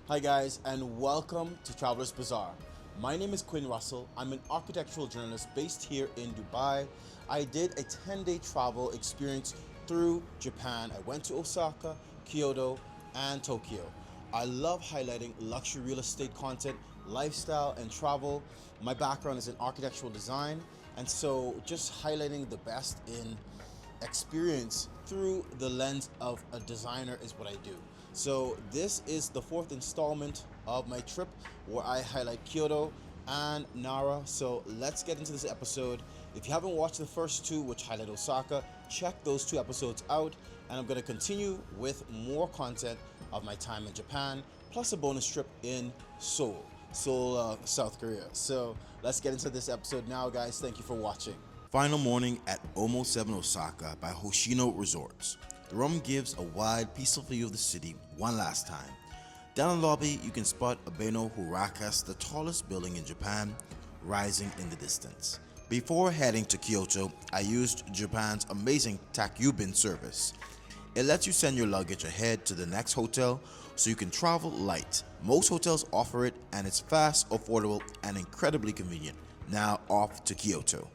Hi guys, and welcome to Travelers Bazaar. My name is Quinn Russell. I'm an architectural journalist based here in Dubai. I did a 10-day travel experience through Japan. I went to Osaka, Kyoto, and Tokyo. I love highlighting luxury real estate content, lifestyle, and travel. My background is in architectural design, and so just highlighting the best in experience through the lens of a designer is what I do. So this is the fourth installment of my trip where I highlight Kyoto and Nara. So let's get into this episode. If you haven't watched the first two, which highlight Osaka, check those two episodes out. And I'm going to continue with more content of my time in Japan, plus a bonus trip in Seoul, South Korea. So let's get into this episode now, guys. Thank you for watching. Final morning at Almost 7 Osaka by Hoshino Resorts. The room gives a wide, peaceful view of the city one last time. Down in the lobby, you can spot Abeno Hurakas, the tallest building in Japan, rising in the distance. Before heading to Kyoto, I used Japan's amazing Takyubin service. It lets you send your luggage ahead to the next hotel so you can travel light. Most hotels offer it, and it's fast, affordable, and incredibly convenient. Now off to Kyoto.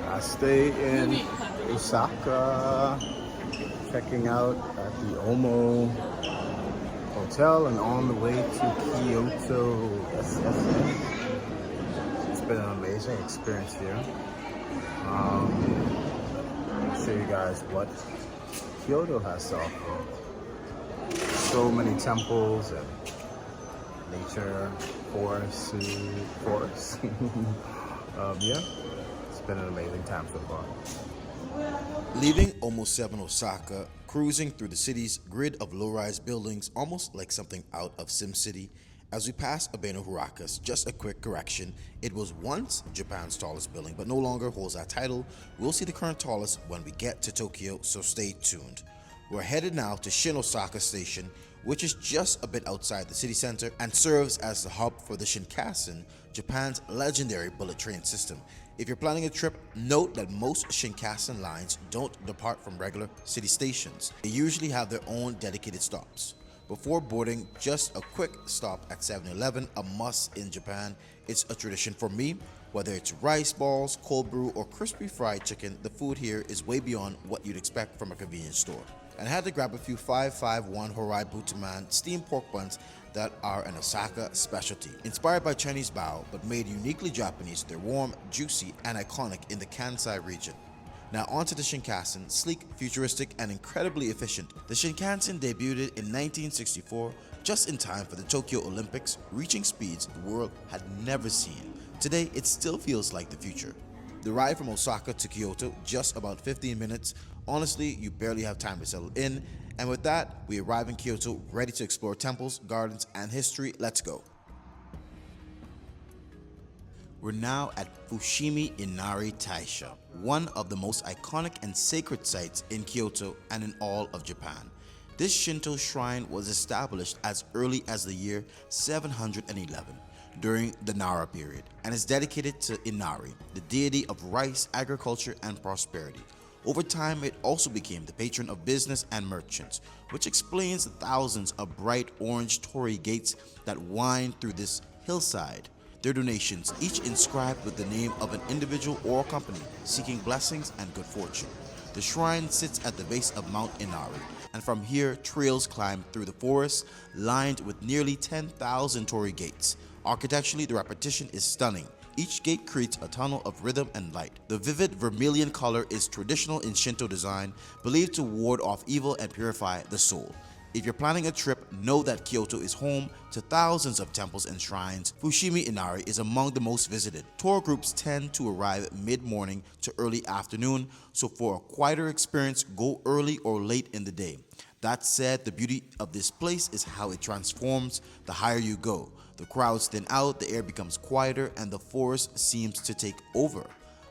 I stay in Osaka, checking out at the Omo Hotel and on the way to Kyoto. Yes. It's been an amazing experience here. I'll show you guys what Kyoto has to offer. So many temples and nature, forests. Yeah. It's been an amazing time so far. Leaving Almost 7 Osaka, cruising through the city's grid of low-rise buildings almost like something out of SimCity. As we pass Abeno Hurakas, just a quick correction, it was once Japan's tallest building but no longer holds that title. We'll see the current tallest when we get to Tokyo, so stay tuned. We're headed now to Shin Osaka Station, which is just a bit outside the city center and serves as the hub for the Shinkansen, Japan's legendary bullet train system. If you're planning a trip, note that most Shinkansen lines don't depart from regular city stations. They usually have their own dedicated stops. Before boarding, just a quick stop at 7-Eleven, a must in Japan. It's a tradition for me. Whether it's rice balls, cold brew, or crispy fried chicken, the food here is way beyond what you'd expect from a convenience store. And I had to grab a few 551 Horai Butoman steamed pork buns that are an Osaka specialty. Inspired by Chinese bao, but made uniquely Japanese, they're warm, juicy, and iconic in the Kansai region. Now onto the Shinkansen, sleek, futuristic, and incredibly efficient. The Shinkansen debuted in 1964, just in time for the Tokyo Olympics, reaching speeds the world had never seen. Today, it still feels like the future. The ride from Osaka to Kyoto, just about 15 minutes. Honestly, you barely have time to settle in. And with that, we arrive in Kyoto, ready to explore temples, gardens, and history. Let's go. We're now at Fushimi Inari Taisha, one of the most iconic and sacred sites in Kyoto and in all of Japan. This Shinto shrine was established as early as the year 711 during the Nara period and is dedicated to Inari, the deity of rice, agriculture, and prosperity. Over time, it also became the patron of business and merchants, which explains the thousands of bright orange torii gates that wind through this hillside. Their donations, each inscribed with the name of an individual or company seeking blessings and good fortune. The shrine sits at the base of Mount Inari, and from here, trails climb through the forest, lined with nearly 10,000 torii gates. Architecturally, the repetition is stunning. Each gate creates a tunnel of rhythm and light. The vivid vermilion color is traditional in Shinto design, believed to ward off evil and purify the soul. If you're planning a trip, know that Kyoto is home to thousands of temples and shrines. Fushimi Inari is among the most visited. Tour groups tend to arrive mid-morning to early afternoon, so for a quieter experience, go early or late in the day. That said, the beauty of this place is how it transforms the higher you go. The crowds thin out, the air becomes quieter, and the forest seems to take over.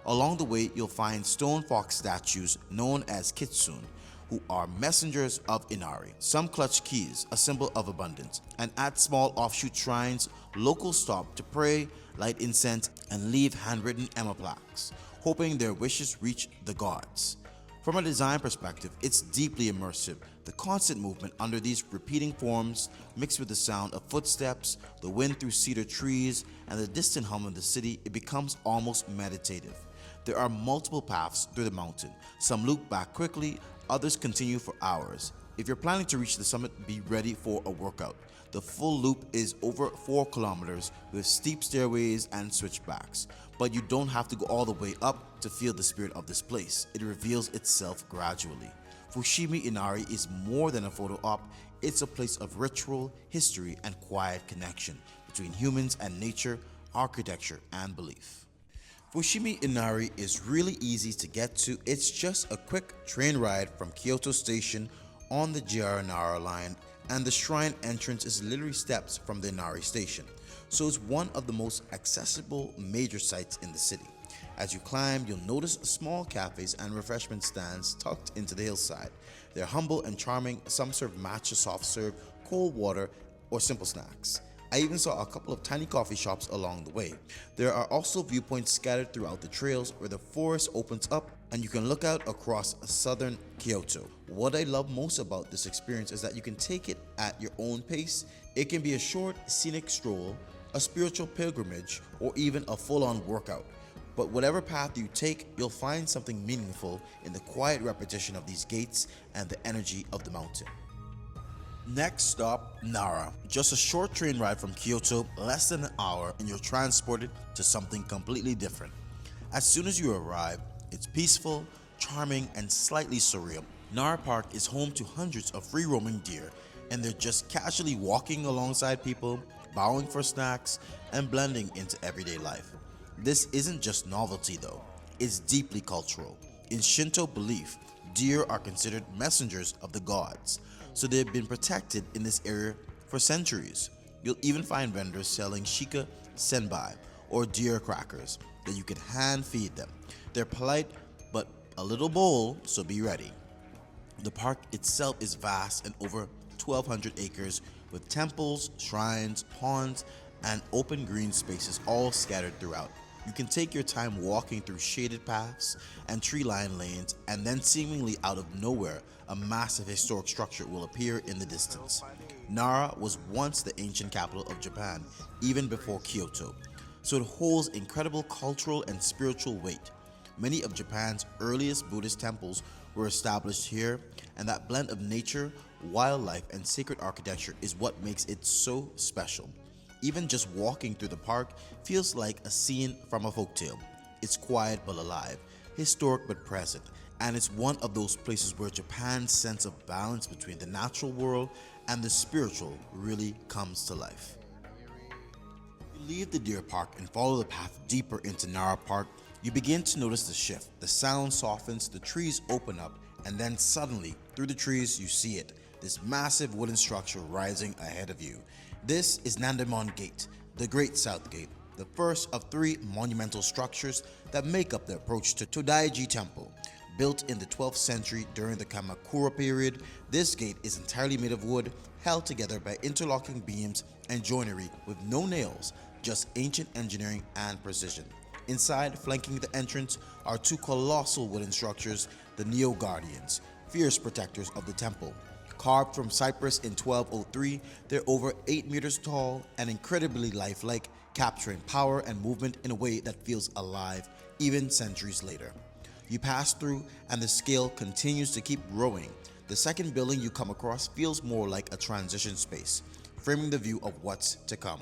Along the way, you'll find stone fox statues known as kitsune, who are messengers of Inari. Some clutch keys, a symbol of abundance, and at small offshoot shrines, locals stop to pray, light incense, and leave handwritten emma plaques, hoping their wishes reach the gods. From a design perspective, it's deeply immersive. The constant movement under these repeating forms, mixed with the sound of footsteps, the wind through cedar trees, and the distant hum of the city, it becomes almost meditative. There are multiple paths through the mountain. Some loop back quickly, others continue for hours. If you're planning to reach the summit, be ready for a workout. The full loop is over 4 kilometers with steep stairways and switchbacks. But you don't have to go all the way up to feel the spirit of this place. It reveals itself gradually. Fushimi Inari is more than a photo op, it's a place of ritual, history, and quiet connection between humans and nature, architecture, and belief. Fushimi Inari is really easy to get to. It's just a quick train ride from Kyoto Station on the JR Nara line, and the shrine entrance is literally steps from the Inari station. So it's one of the most accessible major sites in the city. As you climb, you'll notice small cafes and refreshment stands tucked into the hillside. They're humble and charming. Some serve matcha soft serve, cold water, or simple snacks. I even saw a couple of tiny coffee shops along the way. There are also viewpoints scattered throughout the trails where the forest opens up and you can look out across southern Kyoto. What I love most about this experience is that you can take it at your own pace. It can be a short, scenic stroll, a spiritual pilgrimage, or even a full-on workout. But whatever path you take, you'll find something meaningful in the quiet repetition of these gates and the energy of the mountain. Next stop, Nara. Just a short train ride from Kyoto, less than an hour, and you're transported to something completely different. As soon as you arrive, it's peaceful, charming, and slightly surreal. Nara Park is home to hundreds of free-roaming deer, and they're just casually walking alongside people, bowing for snacks, and blending into everyday life. This isn't just novelty though, it's deeply cultural. In Shinto belief, deer are considered messengers of the gods, so they've been protected in this area for centuries. You'll even find vendors selling shika senbai, or deer crackers, that you can hand feed them. They're polite, but a little bold, so be ready. The park itself is vast and over 1,200 acres with temples, shrines, ponds, and open green spaces all scattered throughout. You can take your time walking through shaded paths and tree-lined lanes, and then seemingly out of nowhere, a massive historic structure will appear in the distance. Nara was once the ancient capital of Japan, even before Kyoto, so it holds incredible cultural and spiritual weight. Many of Japan's earliest Buddhist temples were established here, and that blend of nature, wildlife, and sacred architecture is what makes it so special. Even just walking through the park feels like a scene from a folktale. It's quiet but alive, historic but present, and it's one of those places where Japan's sense of balance between the natural world and the spiritual really comes to life. You leave the deer park and follow the path deeper into Nara Park. You begin to notice the shift. The sound softens, the trees open up, and then suddenly, through the trees, you see it. This massive wooden structure rising ahead of you. This is Nandemon Gate, the Great South Gate, the first of 3 monumental structures that make up the approach to Todai-ji Temple. Built in the 12th century during the Kamakura period, this gate is entirely made of wood, held together by interlocking beams and joinery with no nails, just ancient engineering and precision. Inside, flanking the entrance, are 2 colossal wooden structures, the Neo-Guardians, fierce protectors of the temple. Carved from cypress in 1203, they're over 8 meters tall and incredibly lifelike, capturing power and movement in a way that feels alive even centuries later. You pass through and the scale continues to keep growing. The second building you come across feels more like a transition space, framing the view of what's to come.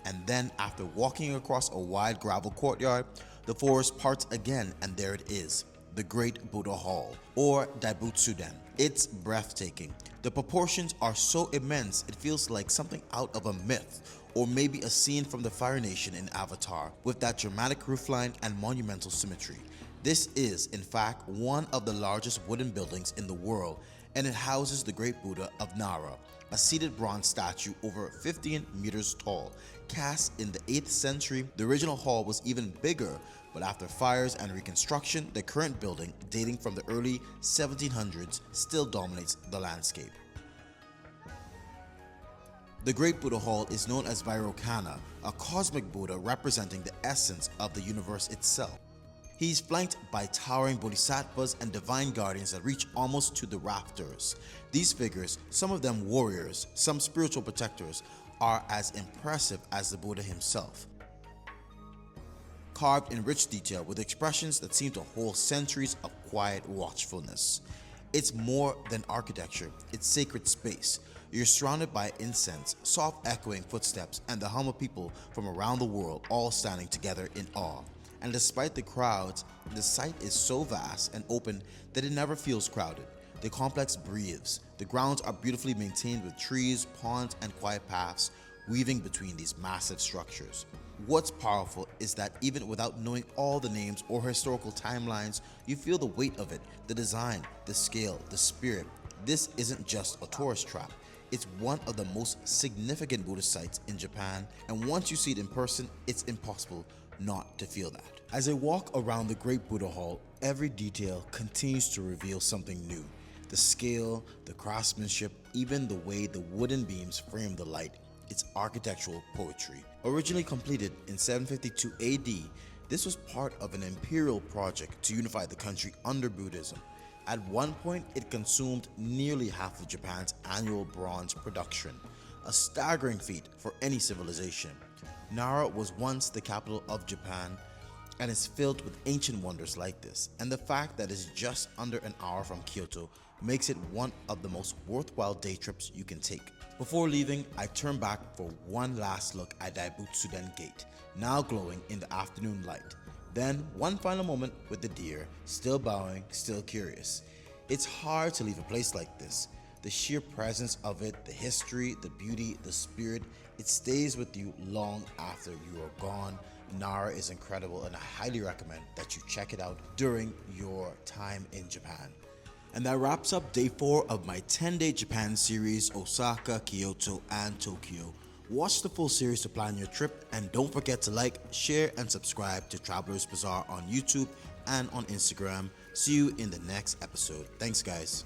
And then after walking across a wide gravel courtyard, the forest parts again, and there it is, the Great Buddha Hall, or Daibutsudan. It's breathtaking. The proportions are so immense it feels like something out of a myth, or maybe a scene from the Fire Nation in Avatar, with that dramatic roofline and monumental symmetry. This is, in fact, one of the largest wooden buildings in the world, and it houses the Great Buddha of Nara, a seated bronze statue over 15 meters tall. Cast in the 8th century, the original hall was even bigger, but after fires and reconstruction, the current building, dating from the early 1700s, still dominates the landscape. The Great Buddha Hall is known as Vairocana, a cosmic Buddha representing the essence of the universe itself. He's flanked by towering bodhisattvas and divine guardians that reach almost to the rafters. These figures, some of them warriors, some spiritual protectors, are as impressive as the Buddha himself. Carved in rich detail with expressions that seem to hold centuries of quiet watchfulness. It's more than architecture, it's sacred space. You're surrounded by incense, soft echoing footsteps, and the hum of people from around the world all standing together in awe. And despite the crowds, the site is so vast and open that it never feels crowded. The complex breathes. The grounds are beautifully maintained with trees, ponds, and quiet paths weaving between these massive structures. What's powerful is that even without knowing all the names or historical timelines, you feel the weight of it, the design, the scale, the spirit. This isn't just a tourist trap. It's one of the most significant Buddhist sites in Japan, and once you see it in person, it's impossible not to feel that. As I walk around the Great Buddha Hall, every detail continues to reveal something new. The scale, the craftsmanship, even the way the wooden beams frame the light. It's architectural poetry. Originally completed in 752 AD, this was part of an imperial project to unify the country under Buddhism. At one point, it consumed nearly half of Japan's annual bronze production, a staggering feat for any civilization. Nara was once the capital of Japan and is filled with ancient wonders like this, and the fact that it's just under an hour from Kyoto makes it one of the most worthwhile day trips you can take. Before leaving, I turn back for one last look at Daibutsuden Gate, now glowing in the afternoon light. Then one final moment with the deer, still bowing, still curious. It's hard to leave a place like this. The sheer presence of it, the history, the beauty, the spirit, it stays with you long after you are gone. Nara is incredible, and I highly recommend that you check it out during your time in Japan. And that wraps up day 4 of my 10-day Japan series, Osaka, Kyoto, and Tokyo. Watch the full series to plan your trip, and don't forget to like, share, and subscribe to Travelers Bazaar on YouTube and on Instagram. See you in the next episode. Thanks, guys.